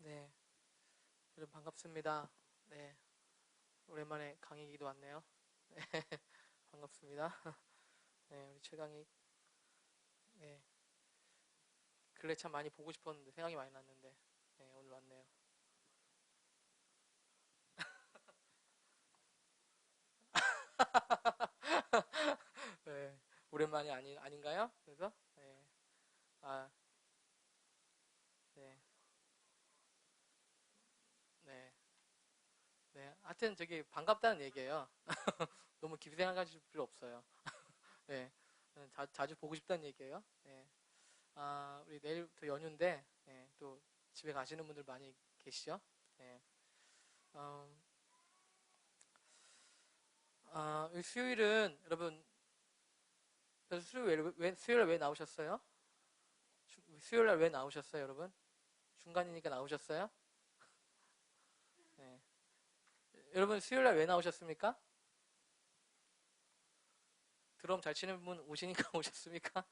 네, 여러분 반갑습니다. 네, 오랜만에 강의기도 왔네요. 네, 반갑습니다. 네, 우리 최강희. 네, 근래 참 많이 보고 싶었는데 생각이 많이 났는데, 네, 오늘 왔네요. 네, 오랜만이 아닌가요? 그래서, 네, 아, 네, 네, 네. 하여튼 저기 반갑다는 얘기예요. 너무 깊이 생각하실 필요 없어요. 네, 자주 보고 싶다는 얘기예요. 네, 우리 내일부터 연휴인데, 네, 또 집에 가시는 분들 많이 계시죠? 네. 음, 수요일은 여러분 수요일에 왜 나오셨어요? 수요일날 왜 나오셨어요, 여러분? 중간이니까 나오셨어요? 네. 여러분 수요일날 왜 나오셨습니까? 드럼 잘 치는 분 오시니까 오셨습니까?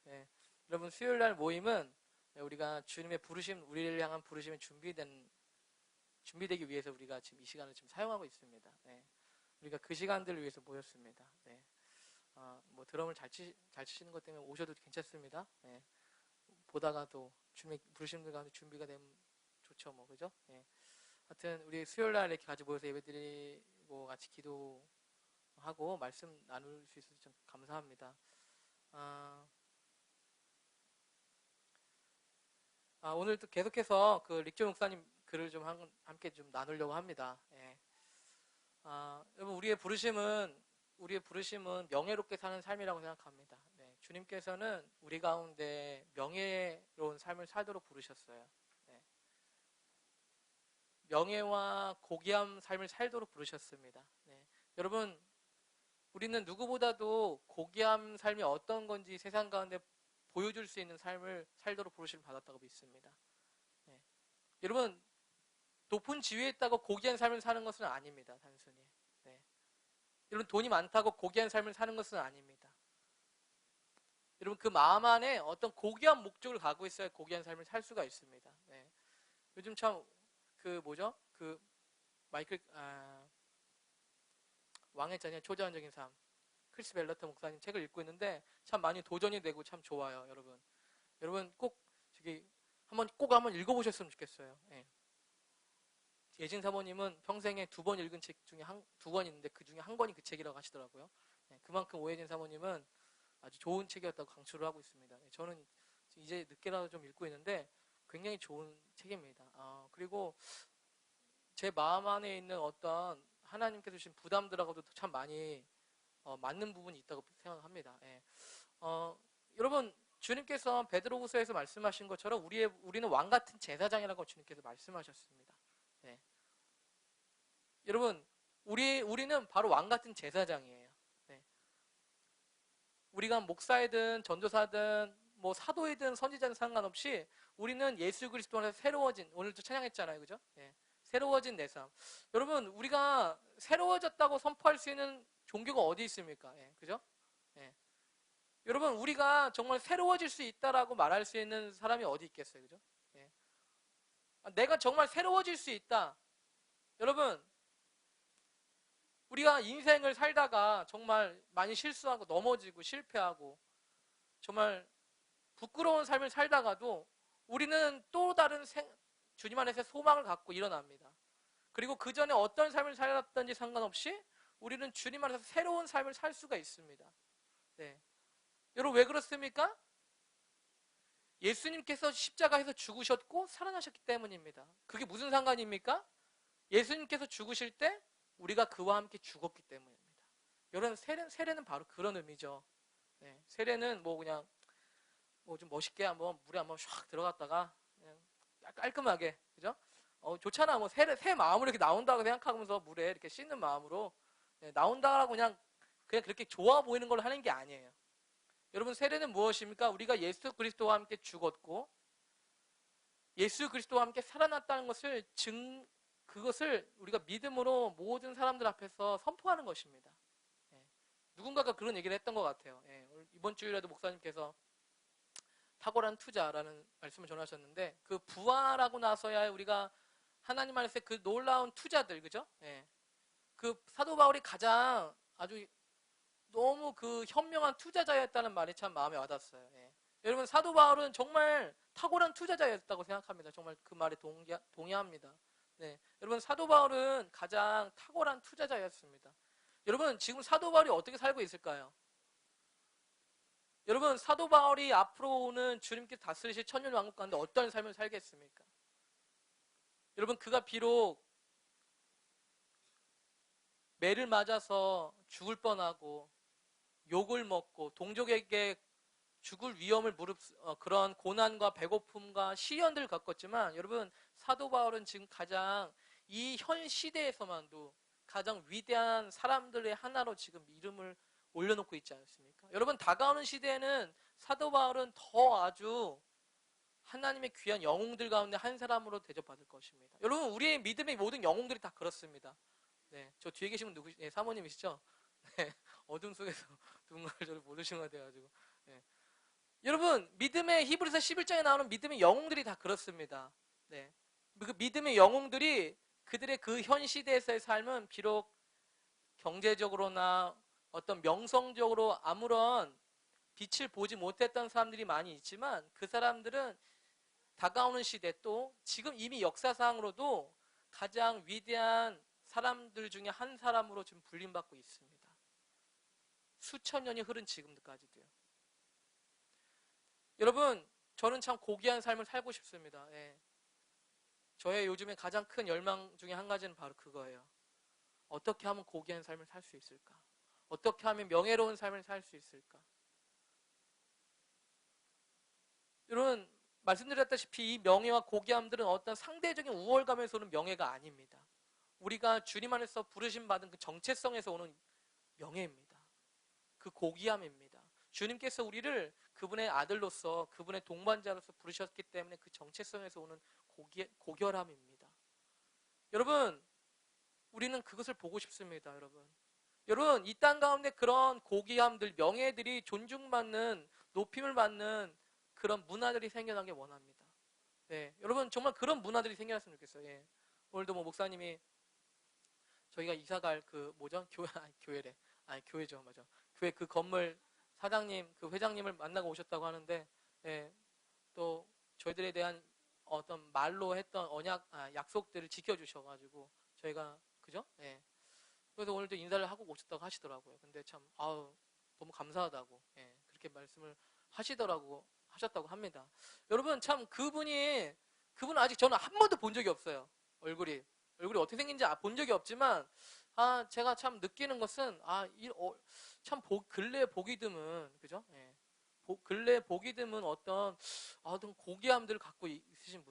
네. 여러분 수요일날 모임은 우리가 주님의 부르심, 우리를 향한 부르심이 준비되기 위해서 우리가 지금 이 시간을 지금 사용하고 있습니다. 네. 우리가 그 시간들을 위해서 모였습니다. 네. 뭐 드럼을 잘 치시는 것 때문에 오셔도 괜찮습니다. 네. 보다가 또 주님의 부르심들 가운데 준비가 되면 좋죠, 뭐 그죠? 예. 하여튼 우리 수요일 날 이렇게 같이 모여서 예배드리고 같이 기도하고 말씀 나눌 수 있어서 좀 감사합니다. 아, 오늘 또 계속해서 그 릭조 목사님 글을 좀 함께 좀 나누려고 합니다. 예. 여러분 우리의 부르심은 명예롭게 사는 삶이라고 생각합니다. 네, 주님께서는 우리 가운데 명예로운 삶을 살도록 부르셨어요. 네. 명예와 고귀함 삶을 살도록 부르셨습니다. 네. 여러분, 우리는 누구보다도 고귀함 삶이 어떤 건지 세상 가운데 보여줄 수 있는 삶을 살도록 부르심을 받았다고 믿습니다. 네. 여러분, 높은 지위에 있다고 고귀한 삶을 사는 것은 아닙니다. 단순히. 네. 여러분, 돈이 많다고 고귀한 삶을 사는 것은 아닙니다. 여러분, 그 마음 안에 어떤 고귀한 목적을 갖고 있어야 고귀한 삶을 살 수가 있습니다. 네. 요즘 참, 뭐죠? 마이클, 왕의 자녀의 초자연적인 삶. 크리스 벨러터 목사님 책을 읽고 있는데 참 많이 도전이 되고 참 좋아요, 여러분. 여러분 저기 꼭 한번 읽어보셨으면 좋겠어요. 예. 예진 사모님은 평생에 2번 읽은 책 중에 2권 있는데 그 중에 한 권이 그 책이라고 하시더라고요. 예, 그만큼 오해진 사모님은 아주 좋은 책이었다고 강추를 하고 있습니다. 예, 저는 이제 늦게라도 좀 읽고 있는데 굉장히 좋은 책입니다. 그리고 제 마음 안에 있는 어떤 하나님께서 주신 부담들하고도 참 많이 맞는 부분이 있다고 생각합니다. 예. 여러분 주님께서 베드로후서에서 말씀하신 것처럼 우리는 왕 같은 제사장이라고 주님께서 말씀하셨습니다. 예. 여러분 우리는 바로 왕 같은 제사장이에요. 예. 우리가 목사이든 전도사든 뭐 사도이든 선지자든 상관없이 우리는 예수 그리스도 안에서 새로워진, 오늘도 찬양했잖아요, 그죠? 예. 새로워진 내 삶. 여러분 우리가 새로워졌다고 선포할 수 있는 종교가 어디 있습니까? 예. 그죠? 예. 여러분 우리가 정말 새로워질 수 있다라고 말할 수 있는 사람이 어디 있겠어요, 그죠? 예. 내가 정말 새로워질 수 있다. 여러분 우리가 인생을 살다가 정말 많이 실수하고 넘어지고 실패하고 정말 부끄러운 삶을 살다가도 우리는 또 다른 주님 안에서 소망을 갖고 일어납니다. 그리고 그 전에 어떤 삶을 살았던지 상관없이 우리는 주님 안에서 새로운 삶을 살 수가 있습니다. 네. 여러분 왜 그렇습니까? 예수님께서 십자가에서 죽으셨고 살아나셨기 때문입니다. 그게 무슨 상관입니까? 예수님께서 죽으실 때 우리가 그와 함께 죽었기 때문입니다. 여러분 세례는 바로 그런 의미죠. 네, 세례는 뭐 그냥 뭐 좀 멋있게 한번 물에 한번 샥 들어갔다가 그냥 깔끔하게, 그죠? 좋잖아. 뭐 새 마음으로 이렇게 나온다고 생각하면서 물에 이렇게 씻는 마음으로 나온다라고 그냥 그렇게 좋아 보이는 걸 하는 게 아니에요. 여러분 세례는 무엇입니까? 우리가 예수 그리스도와 함께 죽었고 예수 그리스도와 함께 살아났다는 그것을 우리가 믿음으로 모든 사람들 앞에서 선포하는 것입니다. 예. 누군가가 그런 얘기를 했던 것 같아요. 예. 이번 주일에도 목사님께서 탁월한 투자라는 말씀을 전하셨는데, 그 부활하고 나서야 우리가 하나님 안에서 그 놀라운 투자들, 그죠? 예. 그 사도 바울이 가장 아주 너무 그 현명한 투자자였다는 말이 참 마음에 와닿았어요. 예. 여러분, 사도 바울은 정말 탁월한 투자자였다고 생각합니다. 정말 그 말에 동의합니다. 네. 여러분, 사도 바울은 가장 탁월한 투자자였습니다. 여러분, 지금 사도 바울이 어떻게 살고 있을까요? 여러분, 사도 바울이 앞으로 오는 주님께서 다스리실 천년 왕국 가운데 어떤 삶을 살겠습니까? 여러분, 그가 비록 매를 맞아서 죽을 뻔하고 욕을 먹고 동족에게 죽을 위험을 그런 고난과 배고픔과 시련들을 겪었지만, 여러분, 사도 바울은 지금 가장 이 현 시대에서만도 가장 위대한 사람들의 하나로 지금 이름을 올려놓고 있지 않습니까? 여러분, 다가오는 시대에는 사도 바울은 더 아주 하나님의 귀한 영웅들 가운데 한 사람으로 대접받을 것입니다. 여러분, 우리의 믿음의 모든 영웅들이 다 그렇습니다. 네, 저 뒤에 계신 분 누구시? 네, 사모님이시죠? 네, 어둠 속에서 누군가를 저를 모르신 것 같아가지고. 네. 여러분, 믿음의 히브리서 11장에 나오는 믿음의 영웅들이 다 그렇습니다. 네, 그 믿음의 영웅들이 그들의 그 현 시대에서의 삶은 비록 경제적으로나 어떤 명성적으로 아무런 빛을 보지 못했던 사람들이 많이 있지만, 그 사람들은 다가오는 시대, 또 지금 이미 역사상으로도 가장 위대한 사람들 중에 한 사람으로 지금 불림받고 있습니다. 수천 년이 흐른 지금까지도요. 여러분, 저는 참 고귀한 삶을 살고 싶습니다. 예. 저의 요즘에 가장 큰 열망 중에 한 가지는 바로 그거예요. 어떻게 하면 고귀한 삶을 살 수 있을까? 어떻게 하면 명예로운 삶을 살 수 있을까? 여러분, 말씀드렸다시피 이 명예와 고귀함들은 어떤 상대적인 우월감에서 오는 명예가 아닙니다. 우리가 주님 안에서 부르심 받은 그 정체성에서 오는 명예입니다. 그 고귀함입니다. 주님께서 우리를 그분의 아들로서, 그분의 동반자로서 부르셨기 때문에 그 정체성에서 오는 고결함입니다. 여러분, 우리는 그것을 보고 싶습니다. 여러분, 이 땅 가운데 그런 고귀함들, 명예들이 존중받는, 높임을 받는 그런 문화들이 생겨나길 원합니다. 네, 여러분, 정말 그런 문화들이 생겨났으면 좋겠어요. 예. 오늘도 뭐 목사님이 저희가 이사갈 그 뭐죠? 교회래. 아니, 교회죠, 맞아. 교회 그 건물 사장님, 그 회장님을 만나고 오셨다고 하는데, 예, 또 저희들에 대한 어떤 말로 했던 약속들을 지켜주셔가지고 저희가, 그죠? 예. 그래서 오늘도 인사를 하고 오셨다고 하시더라고요. 근데 참 너무 감사하다고, 예, 그렇게 말씀을 하셨다고 합니다. 여러분, 참 그분 아직 저는 한 번도 본 적이 없어요. 얼굴이 어떻게 생긴지 본 적이 없지만, 제가 참 느끼는 것은 참 근래에 보기 드문, 그죠? 예. 근래에 보기 드문 어떤 고귀함들을 갖고 있으신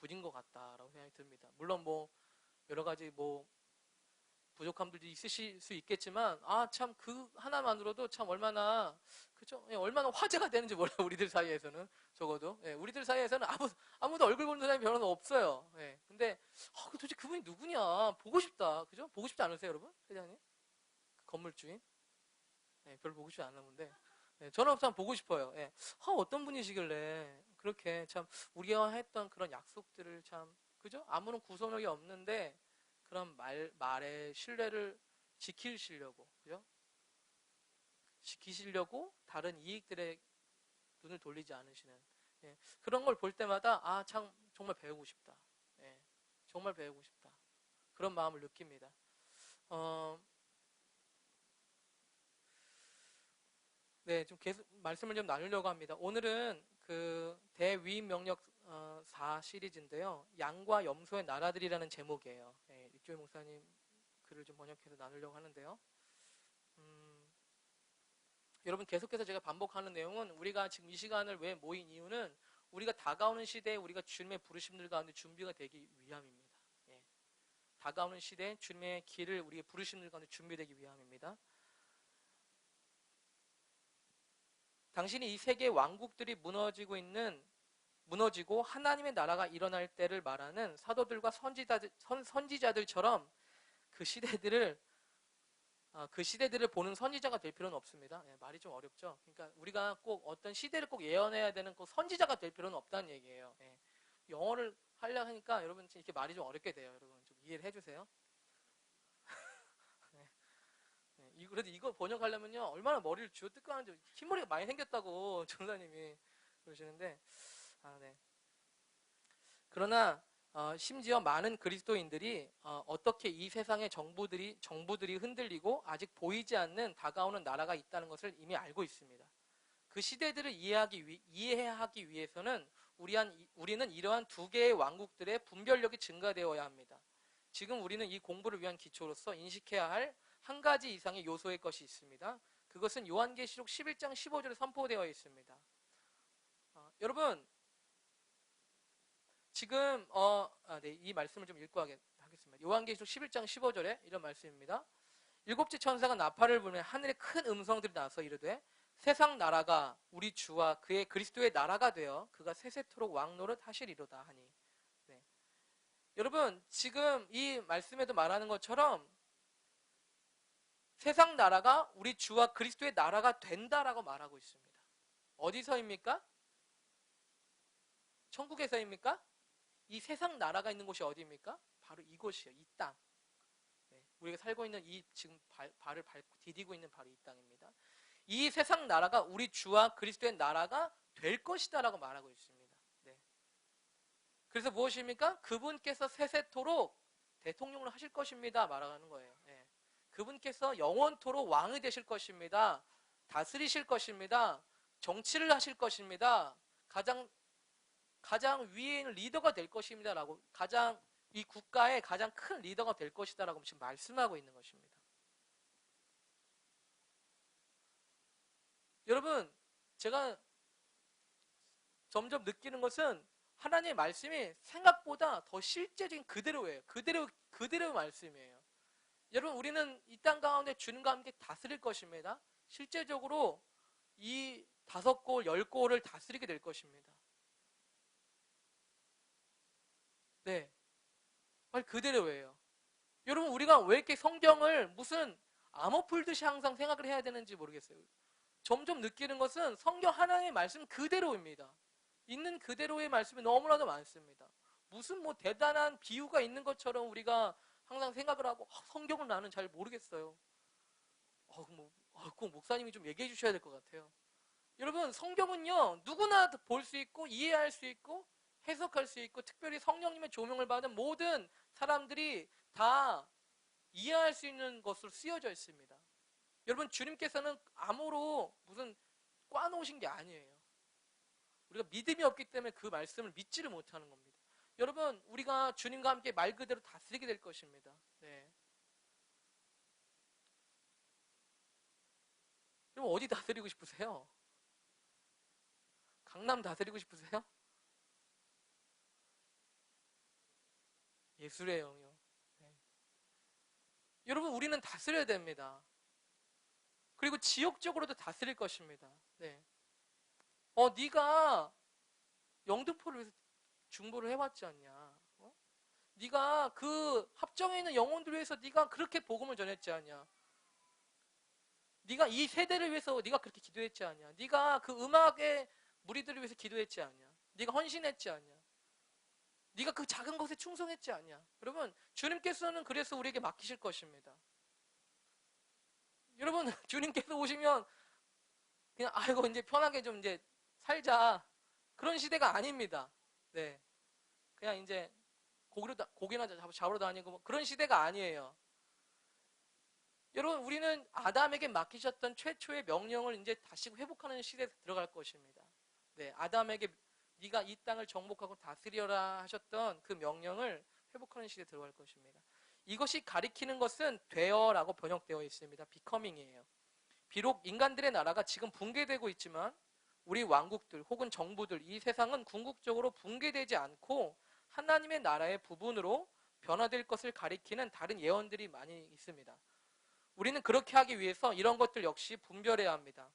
분인 것 같다라고 생각이 듭니다. 물론 뭐 여러 가지 뭐 부족함들도 있으실 수 있겠지만, 참 그 하나만으로도 참 얼마나, 그죠? 예, 얼마나 화제가 되는지 몰라요. 우리들 사이에서는. 적어도, 예, 우리들 사이에서는 아무도 얼굴 보는 사람이 별로 없어요. 예, 근데 도대체 그분이 누구냐 보고 싶다, 그죠? 보고 싶지 않으세요, 여러분? 회장님, 그 건물주인, 예, 별로 보고 싶지 않은데, 예, 저는 참 보고 싶어요. 예, 어떤 분이시길래 그렇게 참 우리가 했던 그런 약속들을 참, 그죠? 아무런 구속력이 없는데 그런 말의 신뢰를 지키시려고, 그죠? 지키시려고 다른 이익들에 눈을 돌리지 않으시는, 예, 그런 걸 볼 때마다 참 정말 배우고 싶다. 예, 정말 배우고 싶다. 그런 마음을 느낍니다. 네, 좀 계속 말씀을 좀 나누려고 합니다. 오늘은 그 대위임 명력 4 시리즈인데요. 양과 염소의 나라들이라는 제목이에요. 예, 릭조이 목사님 글을 좀 번역해서 나누려고 하는데요. 여러분, 계속해서 제가 반복하는 내용은, 우리가 지금 이 시간을 왜 모인 이유는 우리가 다가오는 시대에 우리가 주님의 부르심들 가운데 준비가 되기 위함입니다. 예. 다가오는 시대에 주님의 길을 우리의 부르심들 가운데 준비되기 위함입니다. 당신이 이 세계 왕국들이 무너지고 하나님의 나라가 일어날 때를 말하는 사도들과 선지자들처럼 그 시대들을 그 시대들을 보는 선지자가 될 필요는 없습니다. 예, 말이 좀 어렵죠. 그러니까 우리가 꼭 어떤 시대를 꼭 예언해야 되는 꼭 선지자가 될 필요는 없다는 얘기예요. 예. 영어를 하려고 하니까 여러분 이렇게 말이 좀 어렵게 돼요. 여러분 좀 이해를 해주세요. 네. 네. 그래도 이거 번역하려면요 얼마나 머리를 쥐어뜯고 하는지 흰머리가 많이 생겼다고 전사님이 그러시는데 네. 그러나 심지어 많은 그리스도인들이 어떻게 이 세상의 정부들이 흔들리고 아직 보이지 않는 다가오는 나라가 있다는 것을 이미 알고 있습니다. 그 시대들을 이해하기 위해서는 우리는 이러한 두 개의 왕국들의 분별력이 증가되어야 합니다. 지금 우리는 이 공부를 위한 기초로서 인식해야 할 한 가지 이상의 요소의 것이 있습니다. 그것은 요한계시록 11장 15절에 선포되어 있습니다. 여러분 지금 네, 이 말씀을 좀 읽고 하겠습니다. 요한계시록 11장 15절에 이런 말씀입니다. 일곱째 천사가 나팔을 불며 하늘에 큰 음성들이 나서 이르되 세상 나라가 우리 주와 그의 그리스도의 나라가 되어 그가 세세토록 왕노릇 하시리로다 하니. 네. 여러분 지금 이 말씀에도 말하는 것처럼 세상 나라가 우리 주와 그리스도의 나라가 된다라고 말하고 있습니다. 어디서입니까? 천국에서입니까? 이 세상 나라가 있는 곳이 어디입니까? 바로 이곳이요. 이 땅. 네, 우리가 살고 있는 이 지금 발을 밟고 디디고 있는 바로 이 땅입니다. 이 세상 나라가 우리 주와 그리스도의 나라가 될 것이다 라고 말하고 있습니다. 네. 그래서 무엇입니까? 그분께서 세세토록 대통령을 하실 것입니다 말하는 거예요. 네. 그분께서 영원토록 왕이 되실 것입니다. 다스리실 것입니다. 정치를 하실 것입니다. 가장 위에 있는 리더가 될 것입니다 라고 이 국가의 가장 큰 리더가 될 것이다 라고 지금 말씀하고 있는 것입니다. 여러분 제가 점점 느끼는 것은 하나님의 말씀이 생각보다 더 실제적인 그대로예요. 그대로의 말씀이에요. 여러분 우리는 이 땅 가운데 주님과 함께 다스릴 것입니다. 실제적으로 이 5골, 10골을 다스리게 될 것입니다. 네, 말 그대로예요. 여러분 우리가 왜 이렇게 성경을 무슨 암호 풀듯이 항상 생각을 해야 되는지 모르겠어요. 점점 느끼는 것은 성경 하나님의 말씀 그대로입니다. 있는 그대로의 말씀이 너무나도 많습니다. 무슨 뭐 대단한 비유가 있는 것처럼 우리가 항상 생각을 하고 성경을 나는 잘 모르겠어요. 꼭 목사님이 좀 얘기해 주셔야 될 것 같아요. 여러분 성경은요 누구나 볼 수 있고 이해할 수 있고 해석할 수 있고 특별히 성령님의 조명을 받은 모든 사람들이 다 이해할 수 있는 것으로 쓰여져 있습니다. 여러분 주님께서는 암호로 무슨 꽈놓으신 게 아니에요. 우리가 믿음이 없기 때문에 그 말씀을 믿지를 못하는 겁니다. 여러분 우리가 주님과 함께 말 그대로 다스리게 될 것입니다. 네. 여러분 어디 다스리고 싶으세요? 강남 다스리고 싶으세요? 예술의 영역. 네. 여러분 우리는 다스려야 됩니다. 그리고 지역적으로도 다스릴 것입니다. 네. 네가 영등포를 위해서 중보를 해왔지 않냐? 네가 그 합정에 있는 영혼들을 위해서 네가 그렇게 복음을 전했지 않냐? 네가 이 세대를 위해서 네가 그렇게 기도했지 않냐? 네가 그 음악의 무리들을 위해서 기도했지 않냐? 네가 헌신했지 않냐? 네가 그 작은 것에 충성했지 않냐? 여러분 주님께서는 그래서 우리에게 맡기실 것입니다. 여러분 주님께서 오시면 그냥 아이고 이제 편하게 좀 이제 살자 그런 시대가 아닙니다. 네, 그냥 이제 고기나 잡으러 다니고 뭐 그런 시대가 아니에요. 여러분 우리는 아담에게 맡기셨던 최초의 명령을 이제 다시 회복하는 시대에 들어갈 것입니다. 네, 아담에게 네가 이 땅을 정복하고 다스려라 하셨던 그 명령을 회복하는 시대에 들어갈 것입니다. 이것이 가리키는 것은 되어라고 번역되어 있습니다. becoming이에요. 비록 인간들의 나라가 지금 붕괴되고 있지만 우리 왕국들 혹은 정부들 이 세상은 궁극적으로 붕괴되지 않고 하나님의 나라의 부분으로 변화될 것을 가리키는 다른 예언들이 많이 있습니다. 우리는 그렇게 하기 위해서 이런 것들 역시 분별해야 합니다.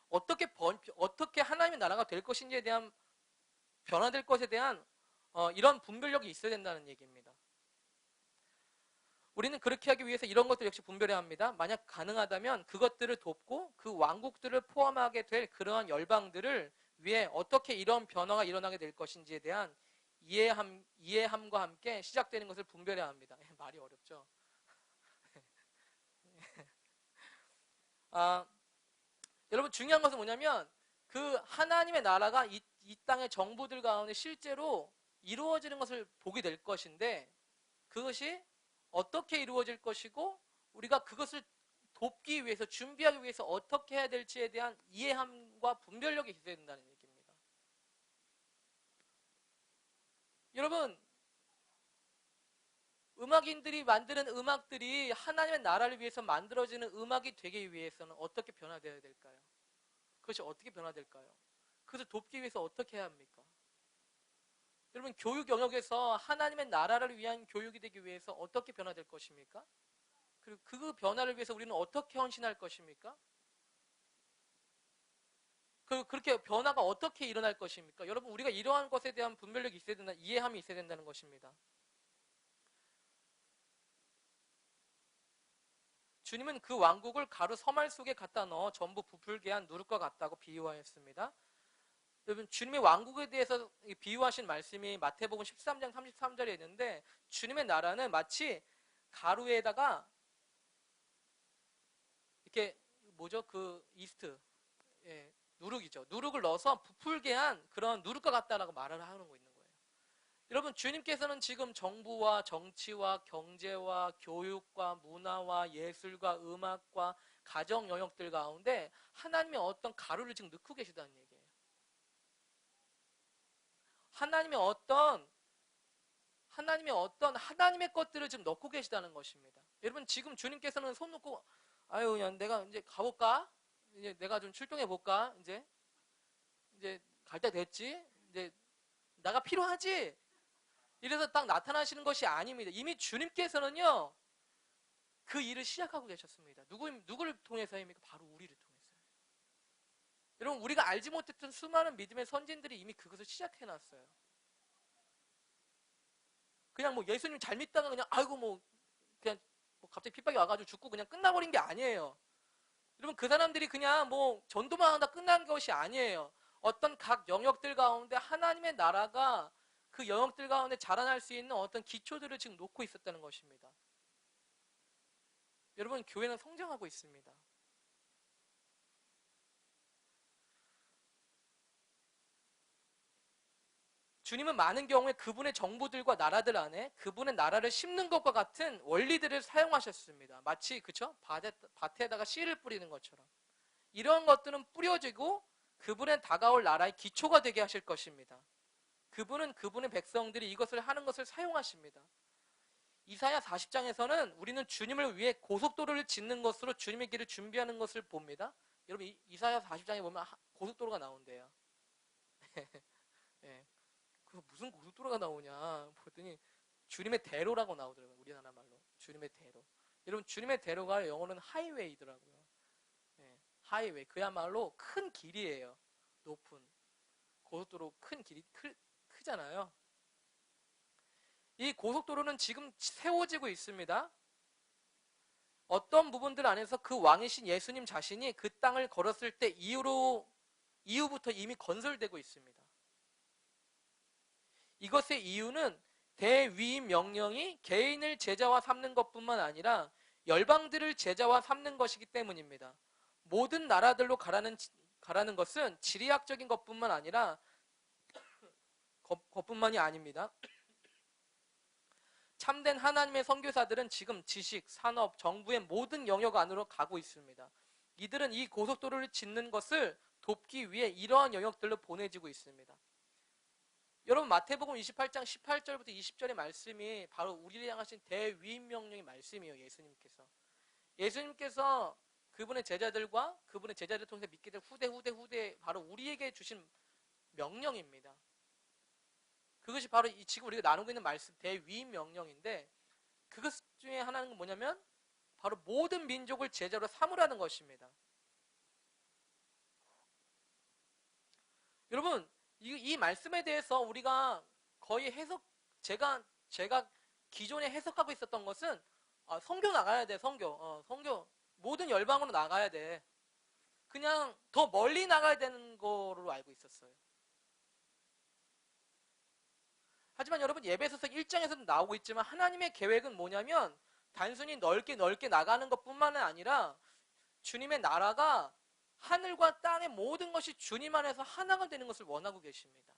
어떻게 하나님의 나라가 될 것인지에 대한 변화될 것에 대한 이런 분별력이 있어야 된다는 얘기입니다. 우리는 그렇게 하기 위해서 이런 것들 역시 분별해야 합니다. 만약 가능하다면 그것들을 돕고 그 왕국들을 포함하게 될 그러한 열방들을 위해 어떻게 이런 변화가 일어나게 될 것인지에 대한 이해함과 함께 시작되는 것을 분별해야 합니다. 말이 어렵죠. 여러분 중요한 것은 뭐냐면 그 하나님의 나라가 이 땅의 정부들 가운데 실제로 이루어지는 것을 보게 될 것인데 그것이 어떻게 이루어질 것이고 우리가 그것을 돕기 위해서 준비하기 위해서 어떻게 해야 될지에 대한 이해함과 분별력이 있어야 된다는 얘기입니다. 여러분 음악인들이 만드는 음악들이 하나님의 나라를 위해서 만들어지는 음악이 되기 위해서는 어떻게 변화되어야 될까요? 그것이 어떻게 변화될까요? 그것을 돕기 위해서 어떻게 해야 합니까? 여러분 교육 영역에서 하나님의 나라를 위한 교육이 되기 위해서 어떻게 변화될 것입니까? 그리고 그 변화를 위해서 우리는 어떻게 헌신할 것입니까? 그렇게 변화가 어떻게 일어날 것입니까? 여러분 우리가 이러한 것에 대한 분별력이 있어야 된다, 이해함이 있어야 된다는 것입니다. 주님은 그 왕국을 가루 서말 속에 갖다 넣어 전부 부풀게 한 누룩과 같다고 비유하였습니다. 여러분 주님의 왕국에 대해서 비유하신 말씀이 마태복음 13장 33절에 있는데 주님의 나라는 마치 가루에다가 이렇게 뭐죠? 그 이스트, 예, 누룩이죠. 누룩을 넣어서 부풀게 한 그런 누룩과 같다라고 말을 하는 거 있는 거예요. 여러분 주님께서는 지금 정부와 정치와 경제와 교육과 문화와 예술과 음악과 가정 영역들 가운데 하나님의 어떤 가루를 지금 넣고 계시다는 얘기예요. 하나님의 하나님의 것들을 지금 넣고 계시다는 것입니다. 여러분 지금 주님께서는 손 놓고 아유 그냥 내가 이제 가볼까? 이제 내가 좀 출동해 볼까? 이제 갈 때 됐지? 이제 나가 필요하지? 이래서 딱 나타나시는 것이 아닙니다. 이미 주님께서는요 그 일을 시작하고 계셨습니다. 누구를 통해서입니까? 바로 우리를 통해서요. 여러분 우리가 알지 못했던 수많은 믿음의 선진들이 이미 그것을 시작해놨어요. 그냥 뭐 예수님 잘 믿다가 그냥 아이고 뭐 그냥 뭐 갑자기 핍박이 와가지고 죽고 그냥 끝나버린 게 아니에요. 여러분 그 사람들이 그냥 뭐 전도만 하다 끝난 것이 아니에요. 어떤 각 영역들 가운데 하나님의 나라가 그 영역들 가운데 자라날 수 있는 어떤 기초들을 지금 놓고 있었다는 것입니다. 여러분 교회는 성장하고 있습니다. 주님은 많은 경우에 그분의 정부들과 나라들 안에 그분의 나라를 심는 것과 같은 원리들을 사용하셨습니다. 마치 그쵸? 밭에다가 씨를 뿌리는 것처럼. 이런 것들은 뿌려지고 그분의 다가올 나라의 기초가 되게 하실 것입니다. 그분은 그분의 백성들이 이것을 하는 것을 사용하십니다. 이사야 40장에서는 우리는 주님을 위해 고속도로를 짓는 것으로 주님의 길을 준비하는 것을 봅니다. 여러분 이사야 40장에 보면 고속도로가 나온대요. 네. 그 무슨 고속도로가 나오냐 보더니 주님의 대로라고 나오더라고요. 우리나라 말로 주님의 대로. 여러분 주님의 대로가 영어로는 하이웨이더라고요. 네. 하이웨이 그야말로 큰 길이에요. 높은 고속도로 큰 길이 크잖아요. 이 고속도로는 지금 세워지고 있습니다. 어떤 부분들 안에서 그 왕이신 예수님 자신이 그 땅을 걸었을 때 이후부터 이미 건설되고 있습니다. 이것의 이유는 대위임 명령이 개인을 제자와 삼는 것뿐만 아니라 열방들을 제자와 삼는 것이기 때문입니다. 모든 나라들로 가라는 것은 지리학적인 것뿐만 아니라 것뿐만이 아닙니다. 참된 하나님의 선교사들은 지금 지식, 산업, 정부의 모든 영역 안으로 가고 있습니다. 이들은 이 고속도로를 짓는 것을 돕기 위해 이러한 영역들로 보내지고 있습니다. 여러분 마태복음 28장 18절부터 20절의 말씀이 바로 우리를 향하신 대위임 명령의 말씀이에요. 예수님께서 그분의 제자들과 그분의 제자들을 통해서 믿게 될 후대 바로 우리에게 주신 명령입니다. 그것이 바로 지금 우리가 나누고 있는 말씀 대위임 명령인데 그것 중에 하나는 뭐냐면 바로 모든 민족을 제자로 삼으라는 것입니다. 여러분 이 말씀에 대해서 우리가 거의 제가 기존에 해석하고 있었던 것은 선교 나가야 돼, 선교. 선교. 모든 열방으로 나가야 돼. 그냥 더 멀리 나가야 되는 거로 알고 있었어요. 하지만 여러분 예배소서 1장에서도 나오고 있지만 하나님의 계획은 뭐냐면 단순히 넓게 넓게 나가는 것뿐만 아니라 주님의 나라가 하늘과 땅의 모든 것이 주님 안에서 하나가 되는 것을 원하고 계십니다.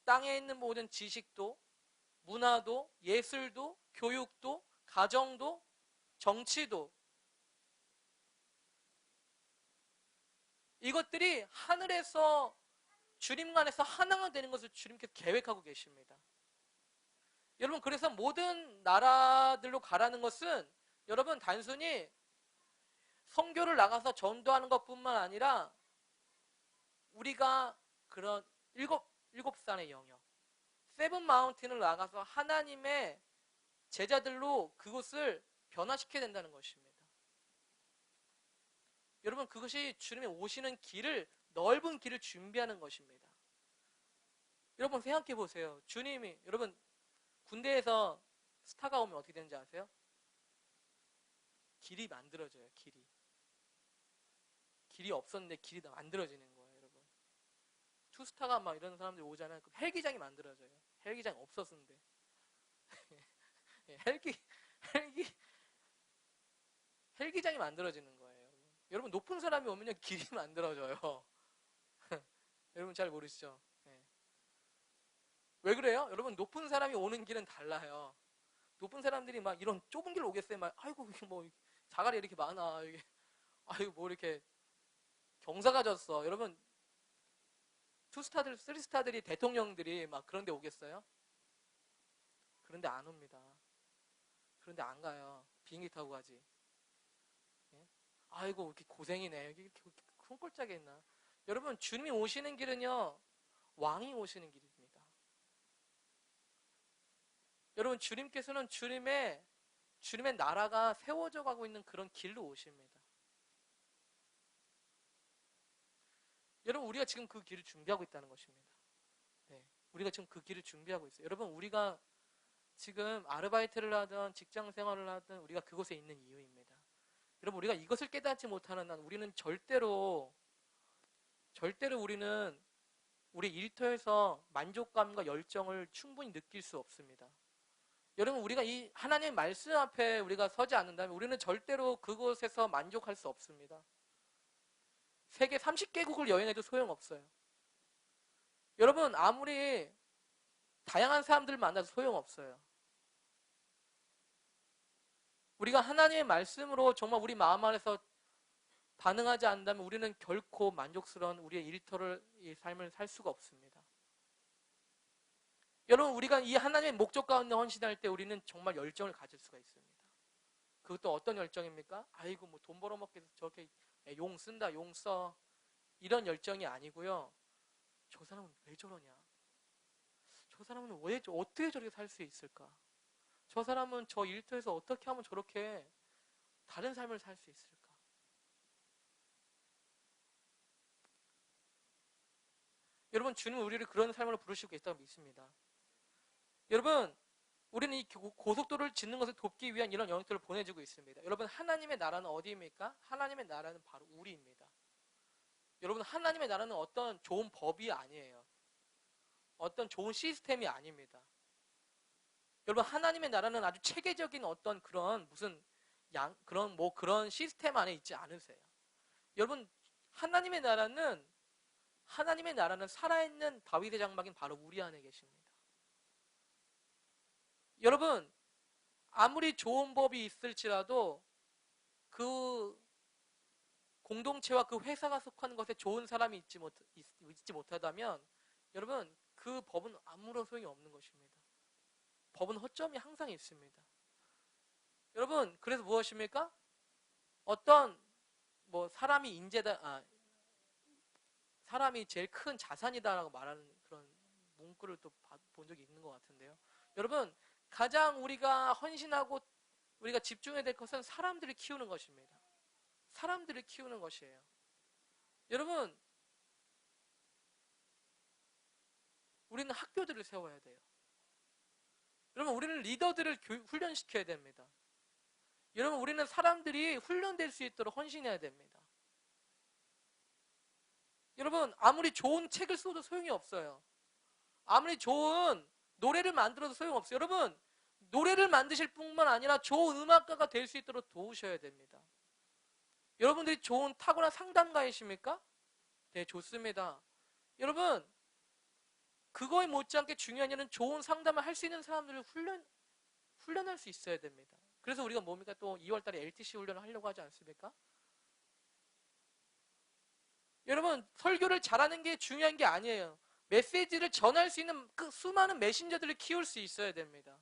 땅에 있는 모든 지식도, 문화도, 예술도, 교육도, 가정도, 정치도 이것들이 하늘에서 주님 안에서 하나가 되는 것을 주님께서 계획하고 계십니다. 여러분 그래서 모든 나라들로 가라는 것은 여러분 단순히 선교를 나가서 전도하는 것뿐만 아니라 우리가 그런 일곱 산의 영역 세븐 마운틴을 나가서 하나님의 제자들로 그곳을 변화시켜야 된다는 것입니다. 여러분 그것이 주님의 오시는 길을 넓은 길을 준비하는 것입니다. 여러분 생각해 보세요. 주님이 여러분 군대에서 스타가 오면 어떻게 되는지 아세요? 길이 만들어져요. 길이 없었는데 길이 다 만들어지는 거예요. 여러분 투스타가 막 이런 사람들이 오잖아요. 그럼 헬기장이 만들어져요. 헬기장 없었는데 헬기장이 만들어지는 거예요. 여러분 높은 사람이 오면요 길이 만들어져요. 여러분 잘 모르시죠? 네. 왜 그래요? 여러분 높은 사람이 오는 길은 달라요. 높은 사람들이 막 이런 좁은 길 오겠어요. 막 아이고 뭐 자갈이 이렇게 많아. 이게 아이고 뭐 이렇게 경사가 졌어. 여러분 투스타들, 쓰리스타들이 대통령들이 막 그런 데 오겠어요? 그런데 안 옵니다. 그런데 안 가요. 비행기 타고 가지. 예? 아이고 이렇게 고생이네. 여기 이렇게 손꼴짝에 있나? 여러분 주님이 오시는 길은요 왕이 오시는 길입니다. 여러분 주님께서는 주님의 나라가 세워져 가고 있는 그런 길로 오십니다. 여러분 우리가 지금 그 길을 준비하고 있다는 것입니다. 네, 우리가 지금 그 길을 준비하고 있어요. 여러분 우리가 지금 아르바이트를 하든 직장 생활을 하든 우리가 그곳에 있는 이유입니다. 여러분 우리가 이것을 깨닫지 못하는 한 우리는 절대로 우리는 우리 일터에서 만족감과 열정을 충분히 느낄 수 없습니다. 여러분 우리가 이 하나님의 말씀 앞에 우리가 서지 않는다면 우리는 절대로 그곳에서 만족할 수 없습니다. 세계 30개국을 여행해도 소용없어요. 여러분 아무리 다양한 사람들을 만나도 소용없어요. 우리가 하나님의 말씀으로 정말 우리 마음 안에서 반응하지 않는다면 우리는 결코 만족스러운 우리의 일터를 이 삶을 살 수가 없습니다. 여러분 우리가 이 하나님의 목적 가운데 헌신할 때 우리는 정말 열정을 가질 수가 있습니다. 그것도 어떤 열정입니까? 아이고 뭐 돈 벌어먹기 위해서 저렇게 용 쓴다 용 써 이런 열정이 아니고요. 저 사람은 왜 저러냐? 저 사람은 왜 어떻게 저렇게 살 수 있을까? 저 사람은 저 일터에서 어떻게 하면 저렇게 다른 삶을 살 수 있을까? 여러분 주님은 우리를 그런 삶으로 부르시고 계시다고 믿습니다. 여러분 우리는 이 고속도로를 짓는 것을 돕기 위한 이런 영역들을 보내주고 있습니다. 여러분 하나님의 나라는 어디입니까? 하나님의 나라는 바로 우리입니다. 여러분 하나님의 나라는 어떤 좋은 법이 아니에요. 어떤 좋은 시스템이 아닙니다. 여러분 하나님의 나라는 아주 체계적인 어떤 그런 무슨 그런 시스템 안에 있지 않으세요. 여러분 하나님의 나라는 살아있는 다윗의 장막인 바로 우리 안에 계십니다. 여러분 아무리 좋은 법이 있을지라도 그 공동체와 그 회사가 속한 것에 좋은 사람이 있지 못하다면 여러분 그 법은 아무런 소용이 없는 것입니다. 법은 허점이 항상 있습니다. 여러분 그래서 무엇입니까? 어떤 뭐 사람이 제일 큰 자산이다라고 말하는 그런 문구를 또 본 적이 있는 것 같은데요. 여러분 가장 우리가 헌신하고 우리가 집중해야 될 것은 사람들을 키우는 것입니다. 사람들을 키우는 것이에요. 여러분 우리는 학교들을 세워야 돼요. 여러분 우리는 리더들을 훈련시켜야 됩니다. 여러분, 우리는 사람들이 훈련될 수 있도록 헌신해야 됩니다. 여러분, 아무리 좋은 책을 써도 소용이 없어요. 아무리 좋은 노래를 만들어도 소용없어요. 여러분, 노래를 만드실 뿐만 아니라 좋은 음악가가 될 수 있도록 도우셔야 됩니다. 여러분들이 좋은 탁월한 상담가이십니까? 네, 좋습니다. 여러분, 그거에 못지않게 중요한 일은 좋은 상담을 할 수 있는 사람들을 훈련할 수 있어야 됩니다. 그래서 우리가 뭡니까? 또 2월 달에 LTC 훈련을 하려고 하지 않습니까? 여러분, 설교를 잘하는 게 중요한 게 아니에요. 메시지를 전할 수 있는 그 수많은 메신저들을 키울 수 있어야 됩니다.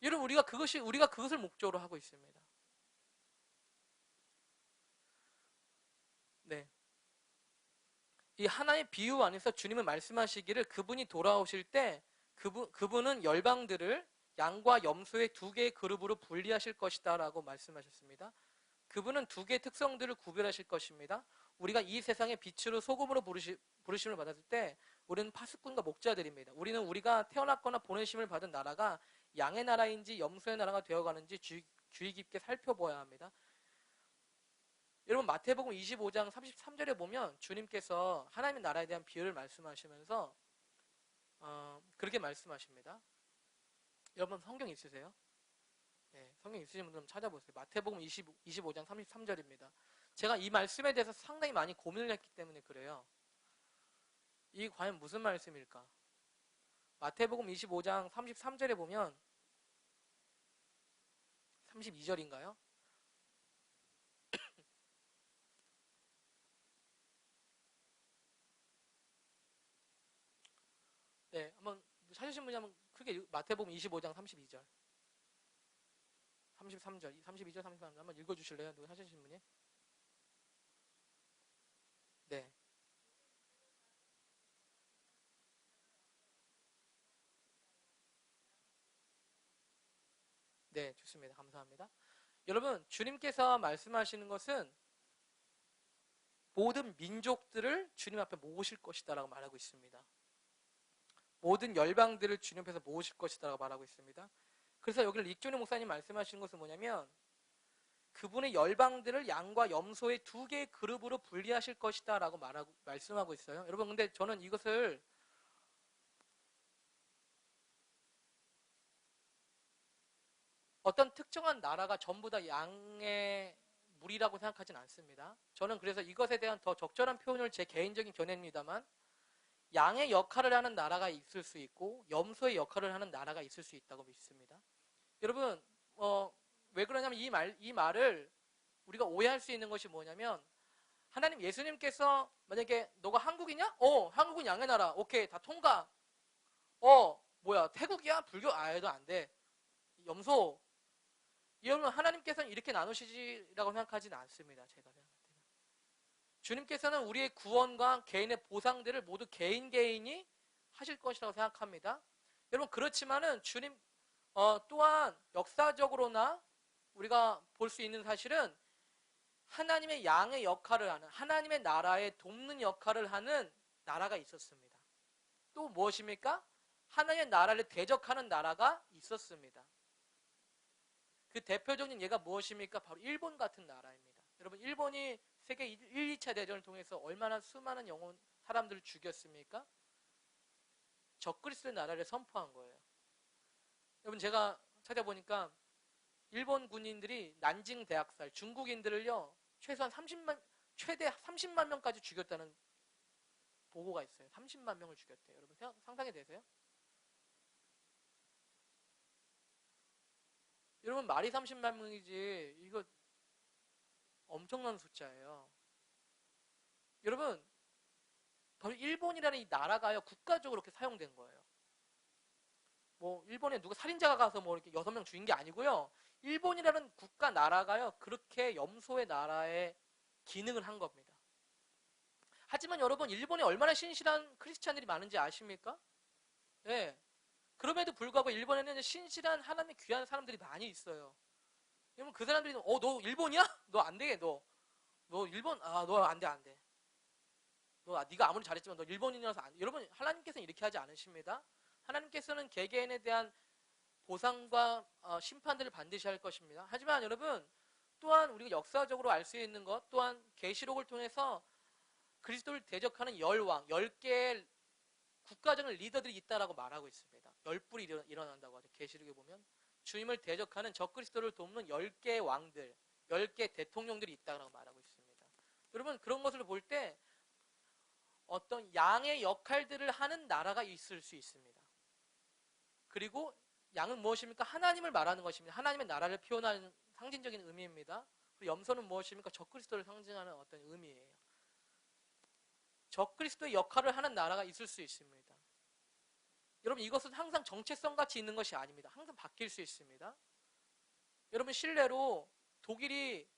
여러분, 우리가 그것을 목적으로 하고 있습니다. 네. 이 하나의 비유 안에서 주님은 말씀하시기를 그분이 돌아오실 때 그분은 열방들을 양과 염소의 두 개의 그룹으로 분리하실 것이다 라고 말씀하셨습니다. 그분은 두 개의 특성들을 구별하실 것입니다. 우리가 이 세상의 빛으로 소금으로 부르심을 받았을 때 우리는 파수꾼과 목자들입니다. 우리는 우리가 태어났거나 보내심을 받은 나라가 양의 나라인지 염소의 나라가 되어가는지 주의 깊게 살펴보아야 합니다. 여러분, 마태복음 25장 33절에 보면 주님께서 하나님의 나라에 대한 비유를 말씀하시면서 그렇게 말씀하십니다. 여러분, 성경 있으세요? 네, 성경 있으신 분들은 찾아보세요. 마태복음 25장 33절입니다. 제가 이 말씀에 대해서 상당히 많이 고민을 했기 때문에 그래요. 이게 과연 무슨 말씀일까? 마태복음 25장 33절에 보면 32절인가요? 네, 한번 찾으신 분이 한번 크게 마태복음 25장 32절, 33절, 32절, 33절 한번 읽어주실래요? 누가 찾으신 분이? 네. 네, 좋습니다. 감사합니다. 여러분, 주님께서 말씀하시는 것은 모든 민족들을 주님 앞에 모으실 것이다 라고 말하고 있습니다. 모든 열방들을 주님 앞에서 모으실 것이다 라고 말하고 있습니다. 그래서 여기를 릭조니 목사님 말씀하시는 것은 뭐냐면 그분의 열방들을 양과 염소의 두 개의 그룹으로 분리하실 것이다 라고 말씀하고 있어요. 여러분, 근데 저는 이것을 어떤 특정한 나라가 전부 다 양의 무리라고 생각하진 않습니다. 저는 그래서 이것에 대한 더 적절한 표현을 제 개인적인 견해입니다만 양의 역할을 하는 나라가 있을 수 있고 염소의 역할을 하는 나라가 있을 수 있다고 믿습니다. 여러분, 왜 그러냐면 이 말을 우리가 오해할 수 있는 것이 뭐냐면 하나님 예수님께서 만약에 너가 한국이냐? 한국은 양의 나라. 오케이, 다 통과. 뭐야, 태국이야? 불교? 해도 안 돼. 염소. 여러분, 하나님께서는 이렇게 나누시지라고 생각하지는 않습니다. 제가 생각할 때는. 주님께서는 우리의 구원과 개인의 보상들을 모두 개인이 하실 것이라고 생각합니다. 여러분, 그렇지만은 주님 또한 역사적으로나 우리가 볼 수 있는 사실은 하나님의 양의 역할을 하는, 하나님의 나라에 돕는 역할을 하는 나라가 있었습니다. 또 무엇입니까? 하나님의 나라를 대적하는 나라가 있었습니다. 그 대표적인 예가 무엇입니까? 바로 일본 같은 나라입니다. 여러분, 일본이 세계 1, 2차 대전을 통해서 얼마나 수많은 사람들을 죽였습니까? 적그리스도의 나라를 선포한 거예요. 여러분, 제가 찾아보니까 일본 군인들이 난징 대학살, 중국인들을요 최소한 최대 30만 명까지 죽였다는 보고가 있어요. 30만 명을 죽였대요. 여러분, 상상이 되세요? 여러분, 말이 30만 명이지 이거 엄청난 숫자예요. 여러분, 바로 일본이라는 이 나라가요 국가적으로 그렇게 사용된 거예요. 뭐 일본에 누가 살인자가 가서 뭐 이렇게 6명 죽인 게 아니고요. 일본이라는 국가 나라가요 그렇게 염소의 나라의 기능을 한 겁니다. 하지만 여러분, 일본에 얼마나 신실한 크리스찬들이 많은지 아십니까? 네. 그럼에도 불구하고 일본에는 신실한 하나님의 귀한 사람들이 많이 있어요. 여러분, 그 사람들이 너 일본이야? 너 안 되게 너 일본 너 안 돼 안 돼. 네가 아무리 잘했지만 너 일본인이라서 안 돼. 여러분, 하나님께서는 이렇게 하지 않으십니다. 하나님께서는 개개인에 대한 보상과 심판들을 반드시 할 것입니다. 하지만 여러분, 또한 우리가 역사적으로 알 수 있는 것, 또한 계시록을 통해서 그리스도를 대적하는 열왕, 10개의 국가적인 리더들이 있다라고 말하고 있습니다. 열불이 일어난다고 하죠. 계시록에 보면 주님을 대적하는 적그리스도를 돕는 10개의 왕들, 10개 대통령들이 있다고 말하고 있습니다. 여러분, 그런 것을 볼 때 어떤 양의 역할들을 하는 나라가 있을 수 있습니다. 그리고 양은 무엇입니까? 하나님을 말하는 것입니다. 하나님의 나라를 표현하는 상징적인 의미입니다. 그리고 염소는 무엇입니까? 적그리스도를 상징하는 어떤 의미예요. 적그리스도의 역할을 하는 나라가 있을 수 있습니다. 여러분, 이것은 항상 정체성 같이 있는 것이 아닙니다. 항상 바뀔 수 있습니다. 여러분, 실례로 독일이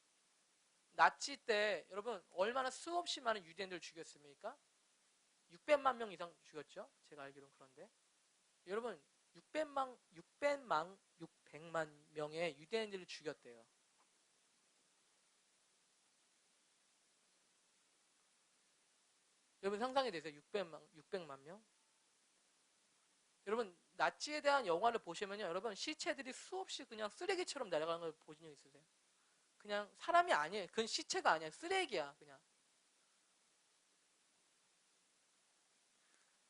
나치 때 여러분 얼마나 수없이 많은 유대인들을 죽였습니까? 600만 명 이상 죽였죠. 제가 알기로는. 그런데 여러분 600만 명의 유대인들을 죽였대요. 여러분 상상이 되세요? 600만 명? 여러분 나치에 대한 영화를 보시면요, 여러분 시체들이 수없이 그냥 쓰레기처럼 날아가는 걸 보신 적 있으세요? 그냥 사람이 아니에요. 그건 시체가 아니야. 쓰레기야 그냥.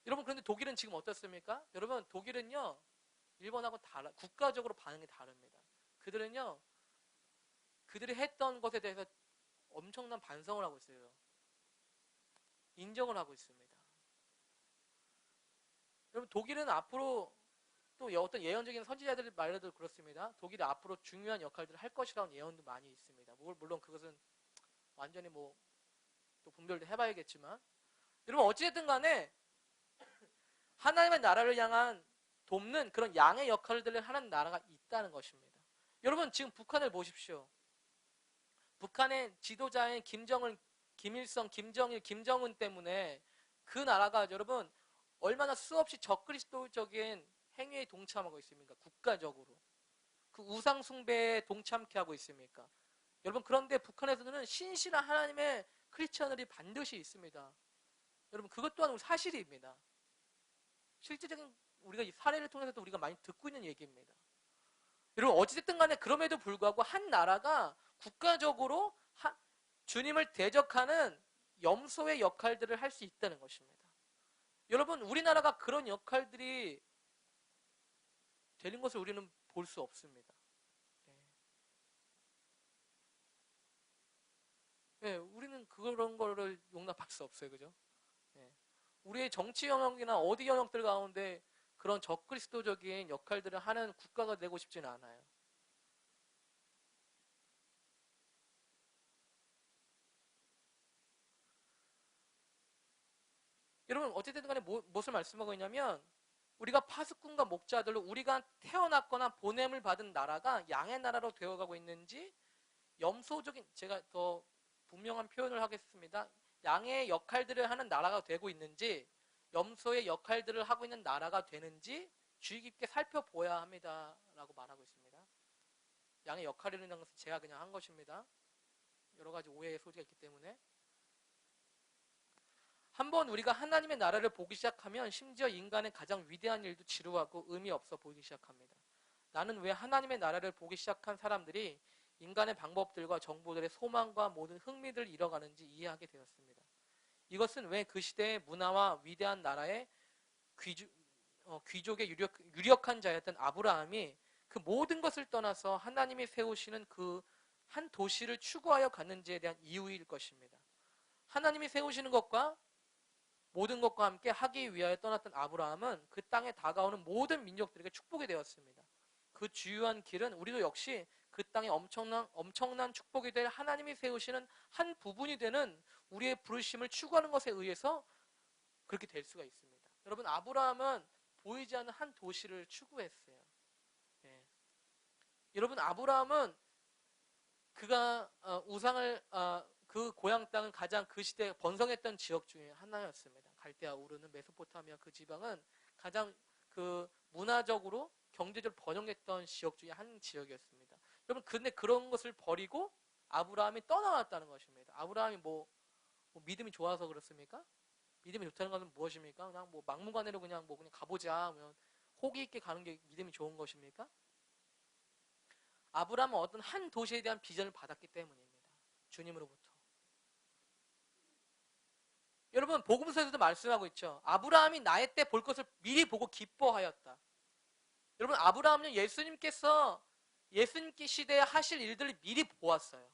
여러분, 그런데 독일은 지금 어떻습니까? 여러분, 독일은요 일본하고 국가적으로 반응이 다릅니다. 그들은요 그들이 했던 것에 대해서 엄청난 반성을 하고 있어요. 인정을 하고 있습니다. 여러분, 독일은 앞으로 또 어떤 예언적인 선지자들의 말로도 그렇습니다. 독일이 앞으로 중요한 역할들을 할 것이라는 예언도 많이 있습니다. 물론 그것은 완전히 또 분별도 해봐야겠지만, 여러분 어찌됐든 간에 하나님의 나라를 향한 돕는 그런 양의 역할들을 하는 나라가 있다는 것입니다. 여러분 지금 북한을 보십시오. 북한의 지도자인 김일성, 김정일, 김정은 때문에 그 나라가 여러분 얼마나 수없이 적그리스도적인 행위에 동참하고 있습니까? 국가적으로. 그 우상 숭배에 동참케 하고 있습니까? 여러분, 그런데 북한에서는 신실한 하나님의 크리스천들이 반드시 있습니다. 여러분, 그것 또한 사실입니다. 실제적인 우리가 이 사례를 통해서도 우리가 많이 듣고 있는 얘기입니다. 여러분, 어찌됐든 간에 그럼에도 불구하고 한 나라가 국가적으로 주님을 대적하는 염소의 역할들을 할 수 있다는 것입니다. 여러분, 우리나라가 그런 역할들이 되는 것을 우리는 볼 수 없습니다. 네, 우리는 그런 거를 용납할 수 없어요. 그죠? 네. 우리의 정치 영역이나 어디 영역들 가운데 그런 적그리스도적인 역할들을 하는 국가가 되고 싶지는 않아요. 여러분 어쨌든 간에 무엇을 말씀하고 있냐면, 우리가 파수꾼과 목자들로 우리가 태어났거나 보냄을 받은 나라가 양의 나라로 되어가고 있는지, 염소적인, 제가 더 분명한 표현을 하겠습니다. 양의 역할들을 하는 나라가 되고 있는지 염소의 역할들을 하고 있는 나라가 되는지 주의 깊게 살펴보아야 합니다 라고 말하고 있습니다. 양의 역할이라는 것은 제가 그냥 한 것입니다. 여러 가지 오해의 소지가 있기 때문에. 한번 우리가 하나님의 나라를 보기 시작하면 심지어 인간의 가장 위대한 일도 지루하고 의미 없어 보이기 시작합니다. 나는 왜 하나님의 나라를 보기 시작한 사람들이 인간의 방법들과 정보들의 소망과 모든 흥미를 잃어가는지 이해하게 되었습니다. 이것은 왜 그 시대의 문화와 위대한 나라의 귀족의 유력한 자였던 아브라함이 그 모든 것을 떠나서 하나님이 세우시는 그 한 도시를 추구하여 갔는지에 대한 이유일 것입니다. 하나님이 세우시는 것과 모든 것과 함께 하기 위하여 떠났던 아브라함은 그 땅에 다가오는 모든 민족들에게 축복이 되었습니다. 그 주요한 길은 우리도 역시 그 땅에 엄청난 축복이 될 하나님이 세우시는 한 부분이 되는 우리의 부르심을 추구하는 것에 의해서 그렇게 될 수가 있습니다. 여러분, 아브라함은 보이지 않는 한 도시를 추구했어요. 예. 여러분, 아브라함은 그가 그 고향 땅은 가장 그 시대에 번성했던 지역 중에 하나였습니다. 갈대아 우르는 메소포타미아 그 지방은 가장 그 문화적으로 경제적으로 번영했던 지역 중에 한 지역이었습니다. 여러분, 근데 그런 것을 버리고 아브라함이 떠나왔다는 것입니다. 아브라함이 뭐 믿음이 좋아서 그렇습니까? 믿음이 좋다는 것은 무엇입니까? 그냥 막무가내로 그냥 가보자 하면 호기 있게 가는 게 믿음이 좋은 것입니까? 아브라함은 어떤 한 도시에 대한 비전을 받았기 때문입니다. 주님으로부터. 여러분 복음서에서도 말씀하고 있죠. 아브라함이 나의 때 볼 것을 미리 보고 기뻐하였다. 여러분 아브라함은 예수님께서 예수님께 시대에 하실 일들을 미리 보았어요.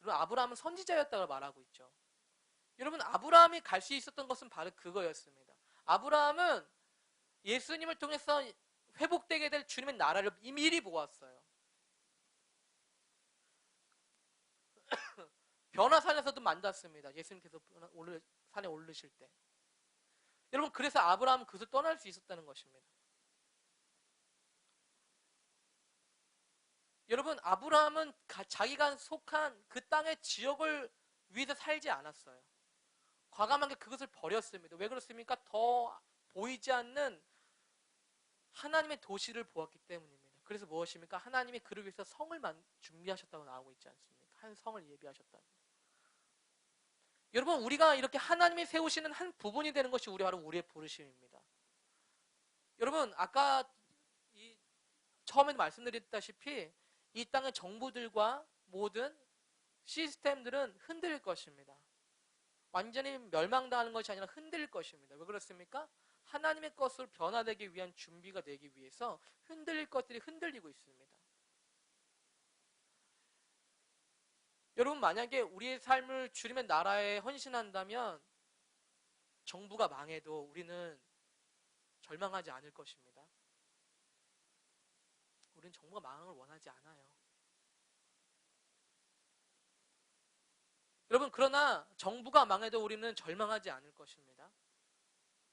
여러분 아브라함은 선지자였다고 말하고 있죠. 여러분 아브라함이 갈 수 있었던 것은 바로 그거였습니다. 아브라함은 예수님을 통해서 회복되게 될 주님의 나라를 미리 보았어요. 변화산에서도 만났습니다. 예수님께서 산에 오르실 때. 여러분 그래서 아브라함은 그것을 떠날 수 있었다는 것입니다. 여러분 아브라함은 자기가 속한 그 땅의 지역을 위해서 살지 않았어요. 과감하게 그것을 버렸습니다. 왜 그렇습니까? 더 보이지 않는 하나님의 도시를 보았기 때문입니다. 그래서 무엇입니까? 하나님이 그를 위해서 성을 준비하셨다고 나오고 있지 않습니까? 한 성을 예비하셨다고. 여러분 우리가 이렇게 하나님이 세우시는 한 부분이 되는 것이 바로 우리의 부르심입니다. 여러분 아까 처음에 말씀드렸다시피 이 땅의 정부들과 모든 시스템들은 흔들릴 것입니다. 완전히 멸망당하는 것이 아니라 흔들릴 것입니다. 왜 그렇습니까? 하나님의 것으로 변화되기 위한 준비가 되기 위해서 흔들릴 것들이 흔들리고 있습니다. 여러분 만약에 우리의 삶을 주님의 나라에 헌신한다면 정부가 망해도 우리는 절망하지 않을 것입니다. 우리는 정부가 망하는 걸 원하지 않아요. 여러분 그러나 정부가 망해도 우리는 절망하지 않을 것입니다.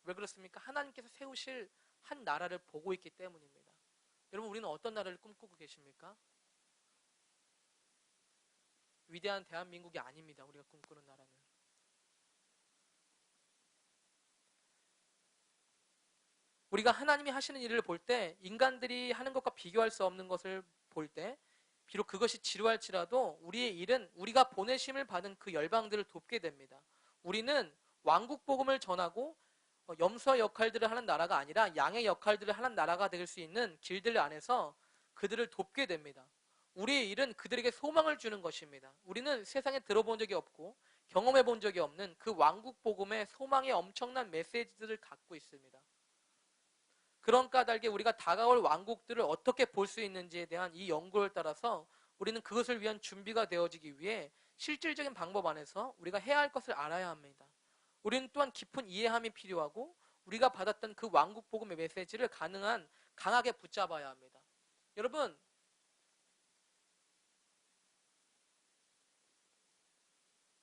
왜 그렇습니까? 하나님께서 세우실 한 나라를 보고 있기 때문입니다. 여러분 우리는 어떤 나라를 꿈꾸고 계십니까? 위대한 대한민국이 아닙니다. 우리가 꿈꾸는 나라는. 우리가 하나님이 하시는 일을 볼 때 인간들이 하는 것과 비교할 수 없는 것을 볼 때 비록 그것이 지루할지라도 우리의 일은 우리가 보내심을 받은 그 열방들을 돕게 됩니다. 우리는 왕국 복음을 전하고 염소 역할들을 하는 나라가 아니라 양의 역할들을 하는 나라가 될 수 있는 길들 안에서 그들을 돕게 됩니다. 우리의 일은 그들에게 소망을 주는 것입니다. 우리는 세상에 들어본 적이 없고 경험해 본 적이 없는 그 왕국 복음의 소망의 엄청난 메시지들을 갖고 있습니다. 그런 까닭에 우리가 다가올 왕국들을 어떻게 볼 수 있는지에 대한 이 연구를 따라서 우리는 그것을 위한 준비가 되어지기 위해 실질적인 방법 안에서 우리가 해야 할 것을 알아야 합니다. 우리는 또한 깊은 이해함이 필요하고 우리가 받았던 그 왕국 복음의 메시지를 가능한 강하게 붙잡아야 합니다. 여러분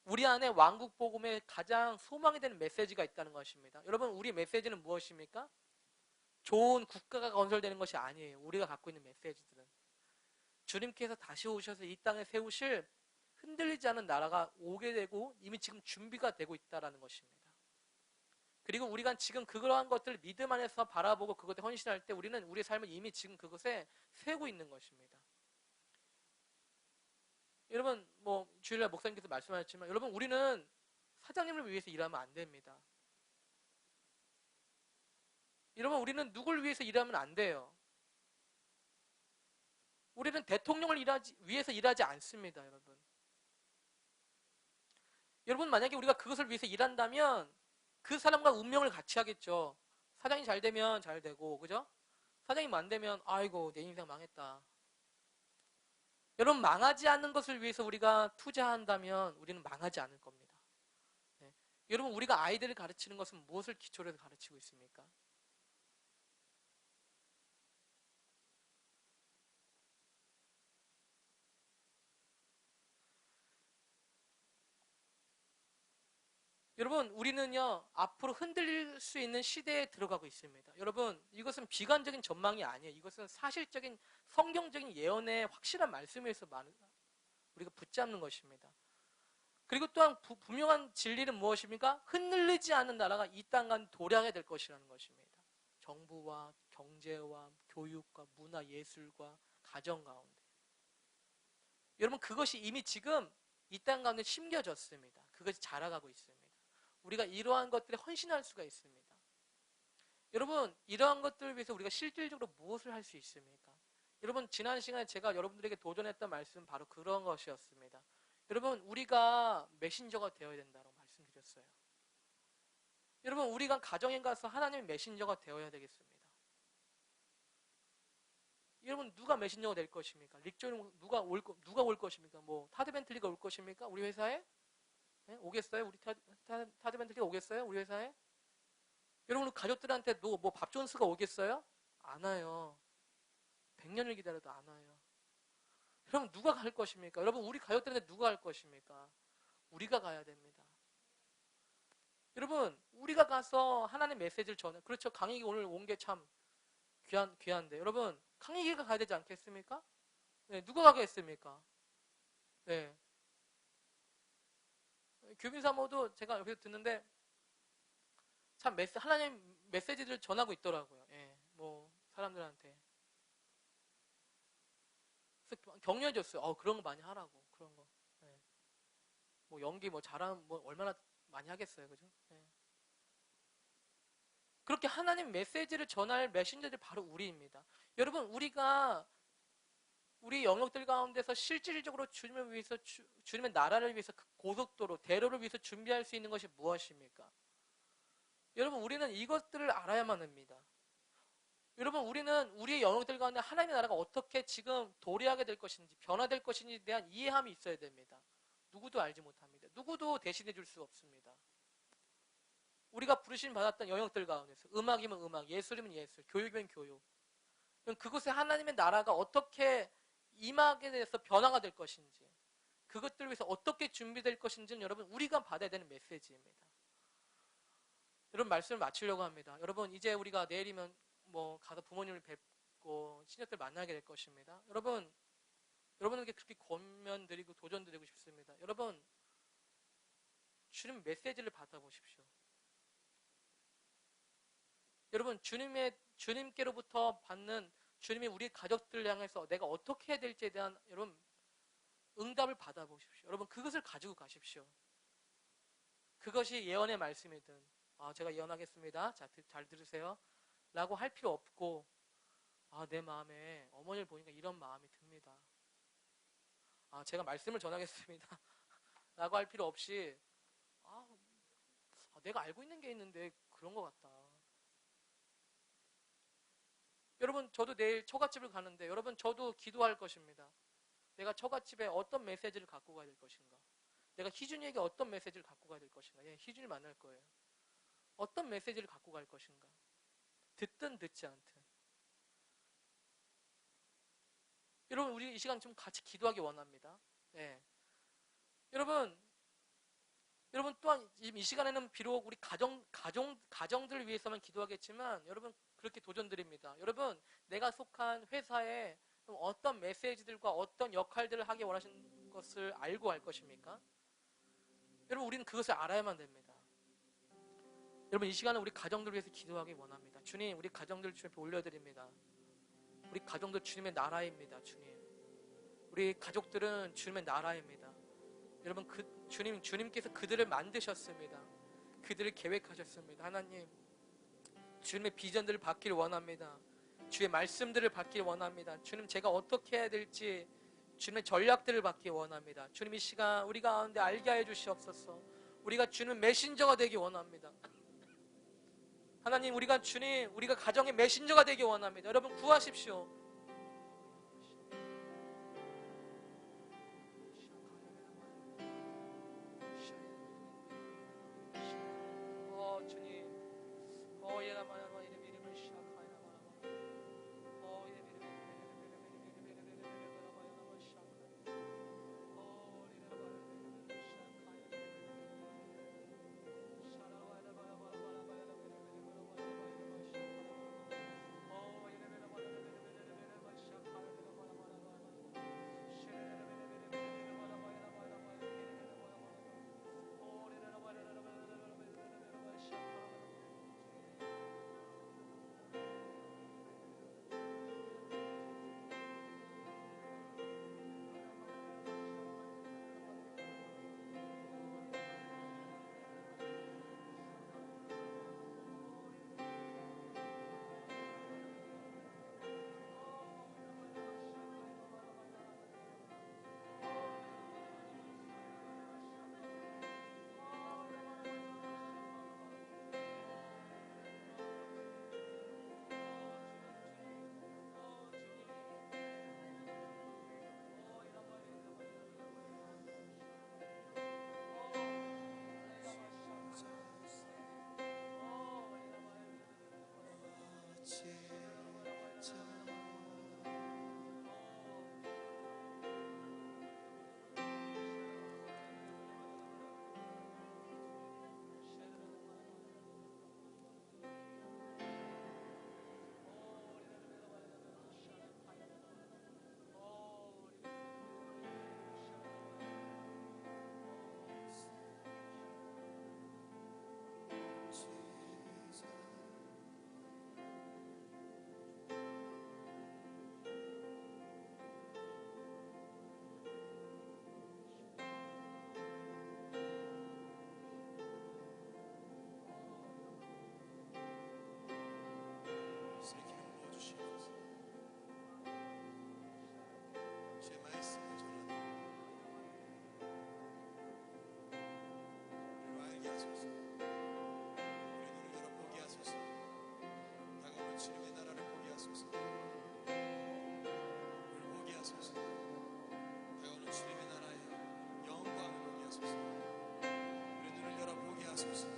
우리 안에 왕국 복음의 가장 소망이 되는 메시지가 있다는 것입니다. 여러분 우리 메시지는 무엇입니까? 좋은 국가가 건설되는 것이 아니에요. 우리가 갖고 있는 메시지들은 주님께서 다시 오셔서 이 땅에 세우실 흔들리지 않은 나라가 오게 되고 이미 지금 준비가 되고 있다는 것입니다. 그리고 우리가 지금 그러한 것들을 믿음 안에서 바라보고 그것에 헌신할 때 우리는 우리의 삶을 이미 지금 그것에 세우고 있는 것입니다. 여러분 주일날 목사님께서 말씀하셨지만 여러분 우리는 사장님을 위해서 일하면 안 됩니다. 여러분 우리는 누굴 위해서 일하면 안 돼요. 우리는 대통령을 위해서 일하지 않습니다. 여러분 만약에 우리가 그것을 위해서 일한다면 그 사람과 운명을 같이 하겠죠. 사장이 잘 되면 잘 되고 그죠? 사장이 안 되면 아이고 내 인생 망했다. 여러분 망하지 않는 것을 위해서 우리가 투자한다면 우리는 망하지 않을 겁니다. 네. 여러분 우리가 아이들을 가르치는 것은 무엇을 기초로 해서 가르치고 있습니까? 여러분 우리는요 앞으로 흔들릴 수 있는 시대에 들어가고 있습니다. 여러분 이것은 비관적인 전망이 아니에요. 이것은 사실적인 성경적인 예언의 확실한 말씀에서 우리가 붙잡는 것입니다. 그리고 또한 분명한 진리는 무엇입니까? 흔들리지 않는 나라가 이 땅 가운데 도량이 될 것이라는 것입니다. 정부와 경제와 교육과 문화 예술과 가정 가운데 여러분 그것이 이미 지금 이 땅 가운데 심겨졌습니다. 그것이 자라가고 있습니다. 우리가 이러한 것들에 헌신할 수가 있습니다. 여러분, 이러한 것들을 위해서 우리가 실질적으로 무엇을 할 수 있습니까? 여러분, 지난 시간에 제가 여러분들에게 도전했던 말씀 바로 그런 것이었습니다. 여러분, 우리가 메신저가 되어야 된다고 말씀드렸어요. 여러분, 우리가 가정에 가서 하나님의 메신저가 되어야 되겠습니다. 여러분, 누가 메신저가 될 것입니까? 릭존 누가 올 것입니까? 뭐 타드 벤틀리가 올 것입니까? 우리 회사에? 네? 오겠어요? 우리 타드 벤틀리가 오겠어요? 우리 회사에? 여러분, 가족들한테 뭐 밥 존스가 오겠어요? 안 와요. 100년을 기다려도 안 와요. 여러분, 누가 갈 것입니까? 여러분, 우리 가족들한테 누가 갈 것입니까? 우리가 가야 됩니다. 여러분, 우리가 가서 하나님의 메시지를 전해. 그렇죠. 강익이 오늘 온 게 참 귀한데. 여러분, 강익이가 가야 되지 않겠습니까? 네, 누가 가겠습니까? 네. 교빈 사모도 제가 여기서 듣는데 참 하나님 메시지를 전하고 있더라고요. 예, 뭐 사람들한테. 그래서 격려해줬어요. 그런 거 많이 하라고. 그런 거. 예. 뭐 연기 뭐 잘하면 뭐 얼마나 많이 하겠어요, 그죠? 예. 그렇게 하나님 메시지를 전할 메신저들이 바로 우리입니다. 여러분, 우리가 우리 영역들 가운데서 실질적으로 주님을 위해서 주님의 나라를 위해서 그 고속도로 대로를 위해서 준비할 수 있는 것이 무엇입니까? 여러분, 우리는 이것들을 알아야만 합니다. 여러분, 우리는 우리의 영역들 가운데 하나님의 나라가 어떻게 지금 도래하게 될 것인지 변화될 것인지에 대한 이해함이 있어야 됩니다. 누구도 알지 못합니다. 누구도 대신해 줄 수 없습니다. 우리가 부르심 받았던 영역들 가운데서 음악이면 음악, 예술이면 예술, 교육이면 교육, 그곳에 하나님의 나라가 어떻게 임하게 돼서 변화가 될 것인지, 그것들을 위해서 어떻게 준비될 것인지는 여러분, 우리가 받아야 되는 메시지입니다. 여러분, 말씀을 마치려고 합니다. 여러분, 이제 우리가 내일이면 뭐 가서 부모님을 뵙고 친척들 만나게 될 것입니다. 여러분에게 그렇게 권면드리고 도전드리고 싶습니다. 여러분, 주님 메시지를 받아보십시오. 여러분, 주님께로부터 받는 주님이 우리 가족들 향해서 내가 어떻게 해야 될지에 대한 여러분 응답을 받아보십시오. 여러분, 그것을 가지고 가십시오. 그것이 예언의 말씀이든 제가 예언하겠습니다. 자, 잘 들으세요. 라고 할 필요 없고 내 마음에 어머니를 보니까 이런 마음이 듭니다. 제가 말씀을 전하겠습니다. 라고 할 필요 없이 내가 알고 있는 게 있는데 그런 것 같다. 여러분, 저도 내일 처갓집을 가는데 여러분, 저도 기도할 것입니다. 내가 처갓집에 어떤 메시지를 갖고 가야 될 것인가? 내가 희준이에게 어떤 메시지를 갖고 가야 될 것인가? 희준이 만날 거예요. 어떤 메시지를 갖고 갈 것인가? 듣든 듣지 않든. 여러분, 우리 이 시간 좀 같이 기도하기 원합니다. 네. 여러분 또한 이 시간에는 비록 우리 가정들을 위해서만 기도하겠지만 여러분, 그렇게 도전드립니다. 여러분, 내가 속한 회사에 어떤 메시지들과 어떤 역할들을 하기 원하시는 것을 알고 할 것입니까? 여러분, 우리는 그것을 알아야만 됩니다. 여러분, 이 시간은 우리 가정들을 위해서 기도하기 원합니다. 주님, 우리 가정들 주님 앞에 올려드립니다. 우리 가정들 주님의 나라입니다. 주님, 우리 가족들은 주님의 나라입니다. 여러분, 주님께서 그들을 만드셨습니다. 그들을 계획하셨습니다. 하나님, 주님의 비전들을 받기를 원합니다. 주의 말씀들을 받기를 원합니다. 주님, 제가 어떻게 해야 될지 주님의 전략들을 받기 원합니다. 주님, 이 시간 우리 가운데 알게 해 주시옵소서. 우리가 주님 메신저가 되기 원합니다. 하나님, 우리가 가정의 메신저가 되기 원합니다. 여러분, 구하십시오. 주님, 하소서.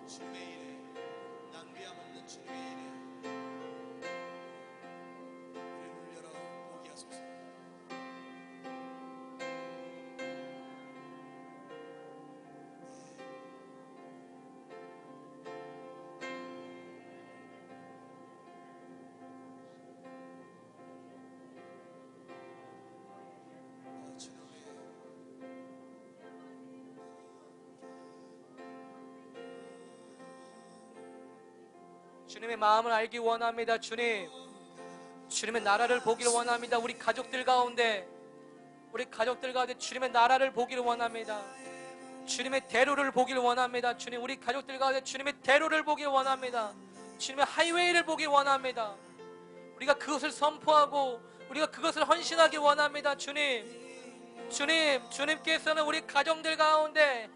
주님의 일에, 낭비함 없는 주님의 일에 우리를 눈 열어 보게 하소서. 주님의 마음을 알기 원합니다. 주님, 주님의 나라를 보기를 원합니다. 우리 가족들 가운데 주님의 나라를 보기를 원합니다. 주님의 대로를 보기를 원합니다. 주님, 우리 가족들 가운데 주님의 대로를 보기를 원합니다. 주님의 하이웨이를 보기를 원합니다. 우리가 그것을 선포하고 우리가 그것을 헌신하기 원합니다. 주님께서는 우리 가정들 가운데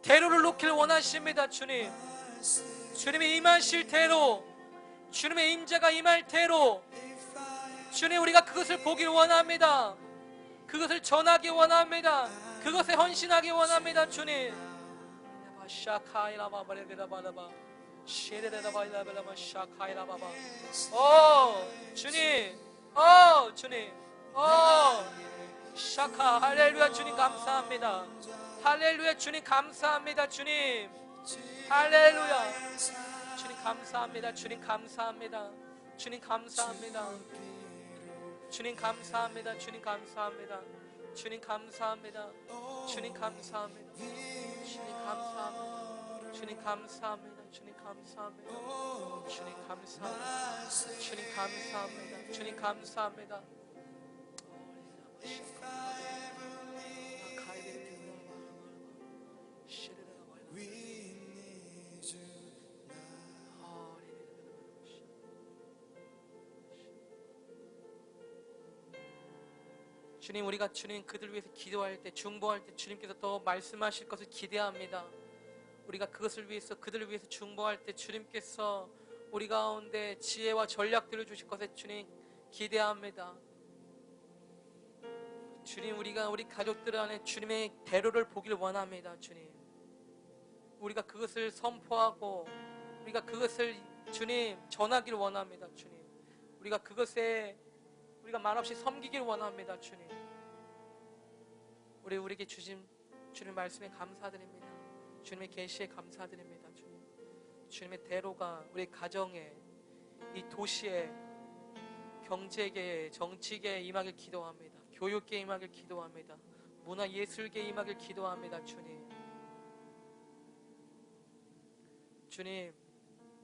대로를 놓기를 원하십니다. 주님이 임하실 대로, 주님의 임재가 임할 대로, 주님, 우리가 그것을 보기를 원합니다. 그것을 전하기 원합니다. 그것에 헌신하기 원합니다. 주님, 주님, 샤카, 할렐루야. 주님 감사합니다. 할렐루야. 주님 감사합니다. 주님, 할렐루야. 주님 감사합니다. 주님 감사합니다. 주님 감사합니다. 주님 감사합니다. 주님 감사합니다. 주님 감사합니다. 주님 감사합니다. 주님 감사합니다. 주님 감사합니다. 주님 감사합니다. 주님 감사합니다. 주님 감사합니다. 주님 감사합니다. 주님, 우리가 주님 그들 위해서 기도할 때, 중보할 때 주님께서 더 말씀하실 것을 기대합니다. 우리가 그것을 위해서, 그들을 위해서 중보할 때 주님께서 우리 가운데 지혜와 전략들을 주실 것에 주님 기대합니다. 주님, 우리가 우리 가족들 안에 주님의 대로를 보기를 원합니다. 주님, 우리가 그것을 선포하고 우리가 그것을 주님 전하기를 원합니다. 주님, 우리가 그것에 우리가 말없이 섬기기를 원합니다. 주님, 우리에게 주신 주님 말씀에 감사드립니다. 주님의 계시에 감사드립니다. 주님, 주님의 대로가 우리 가정에, 이 도시에, 경제계에, 정치계에 임하길 기도합니다. 교육계에 임하길 기도합니다. 문화예술계에 임하길 기도합니다. 주님,